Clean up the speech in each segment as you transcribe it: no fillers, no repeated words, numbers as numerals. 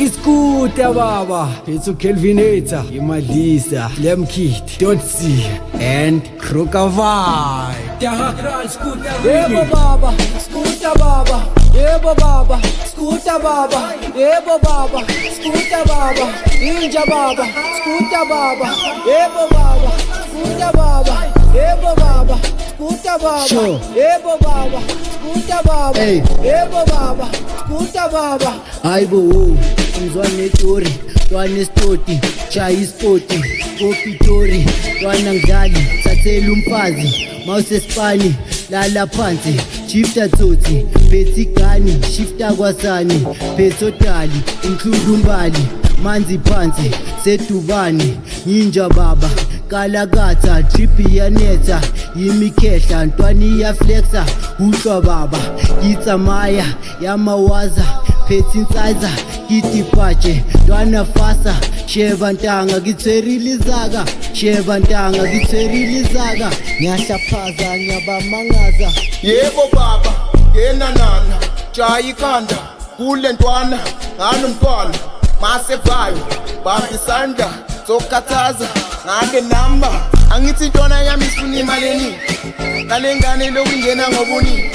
Iskuta baba, it's Kelvinator, Imalisa, Lemkit, Dotsi, and Krokavai. Ebo baba, skuta baba, ebo baba, skuta baba, ebo baba, skuta baba, inja baba, skuta baba, ebo baba, skuta baba, ebo baba, skuta baba, ebo baba, skuta baba, ebo baba, skuta baba. Aibo, mzwane tori, twane stoti, chai spoti, kopi tori, twana ngdali, satselu mfazi, mouse spani, lala phansi, shifta tsotsi, phetsi gani, shifta kwasani, phetso tali, include umbali, manzi phansi, setubani, ninja baba, kalakatha, tripi yanetha, yimikhehla, ntwani ya flexa, uhlwa baba, yitsamaya, yamawaza, phetsi nsaiza, kitipache, ntwana fasa, sheba ntanga, kitserilizaka, sheba ntanga, kitserilizaka, nyahlaphaza, nyabamangaza. Yebo baba, yena nana, chai kanda, kule ntwana, ngalo mntwana, masevayo, bambi sanda, sokataza, ngake namba, angithi ntwana yami ifuna imali, kalengane lokungena ngobuni,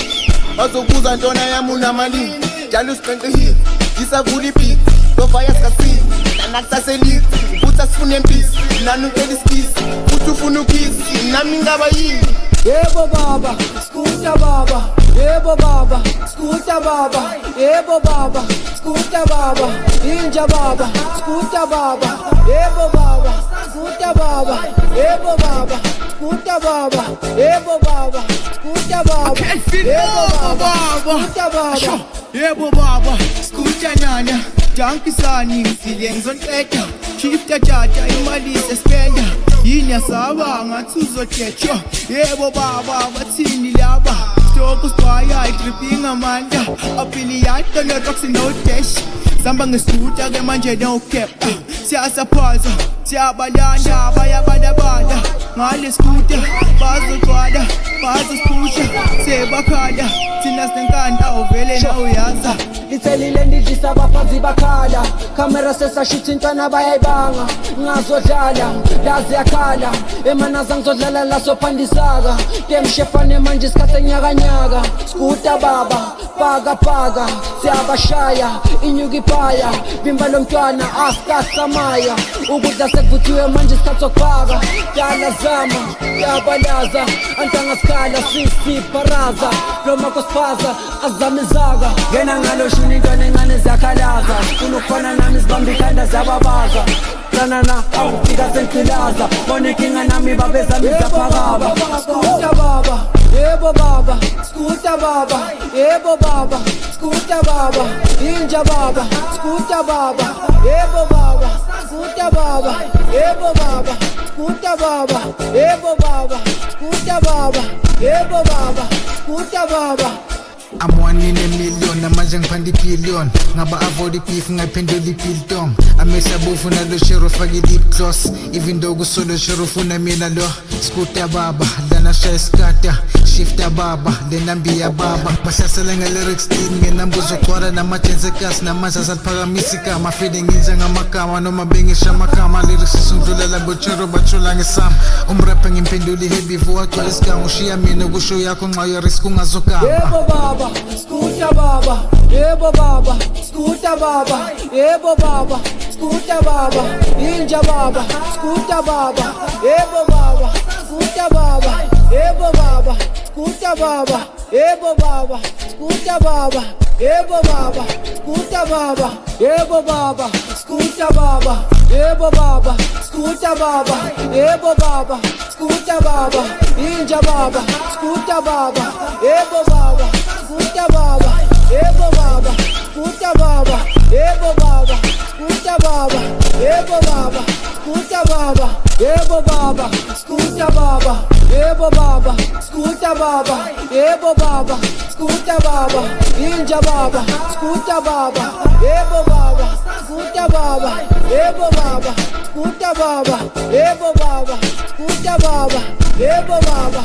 bazokuza ntwana yami unamali, njalo usiqenqe hit, isavula ipiki, lofaya sikasini, nanakusaselithi, uthi asifune empisi, nani ucela isikisi, uthi ufuna ukhisi, nami ngaba yini? Yebo baba, skuta baba, yebo baba, skuta baba, yebo baba, skuta baba, inja baba, skuta baba, yebo baba, skuta baba, yebo baba, skuta baba, yebo baba, skuta baba, yebo baba, skuta baba, yebo baba, skuta nyanya, junkie sani, silengzonqeda, shifta tata, imali sespenda. Yinya saba ngathi uzothethwa yebo baba bathini laba stoko spaya itripping amanda apiliyata no roxy no dash samba ngesuta ke manje no cap siyasaphaza siyabalanda bayabanda ngale skuta bazogcwala bazospusha sebakhala thina sinenkanda uvele na uyaza lithelile ndidlisa abaphazi bakhala camera sesashuthi intwana bayayibanga ngazodlala lazi yakhala emanaza ngizodlala la sophandisaka kemshefane manje isikhathi enyakanyaka skuta baba paka siyabashaya inyuka ipaya bimba lomntwana asikasamaya ukudla sekuvuthiwe manje isikhathi sokupaka dala zama yabalaza antanga sikhala sisi paraza noma kosipaza azamizaka ngena ngalo shuni intwana encane ziyakhalaza sifuna ukufana nami sibamba ikhanda ziyababaza nanana awufika sengilaza bonenkinga nami babezamisa phakaba skuta baba yebo baba skuta baba yebo baba skuta baba inja baba skuta baba yebo baba skuta baba yebo baba skuta baba yebo baba skuta baba yebo baba skuta baba. I'm 1 in a million, namanje ngipanda ibillion ngaba avoid beef ngayiphendula ibiltong amehla bofu nalo sheriff fake deep gloss even though kusolo sheriff una mina lo skuta baba lana shaya skata shifta baba lenambi ya baba basasela nge-lyrics team ngenambuzo kwara namajense kasi namanje asaphakamisa igama feeling inje ngamagama noma bengisha amagama lyrics isungidlulela bochero bathula ngesama umrapha ngimphendula iheavy wagcwala isigango ushiya mina kusho yakho nxa uyarisk ungazogama yebo baba skuta baba yebo baba skuta baba yebo baba skuta baba inja baba skuta baba yebo baba skuta baba yebo baba skuta baba yebo baba skuta baba yebo baba skuta baba yebo baba skuta baba yebo baba skuta baba yebo baba skuta baba inja baba skuta baba yebo baba skuta baba yebo baba skuta baba yebo baba skuta baba yebo baba skuta baba yebo baba skuta baba yebo baba skuta baba yebo baba skuta baba inja baba skuta baba yebo baba skuta baba yebo baba skuta baba yebo baba skuta baba yebo baba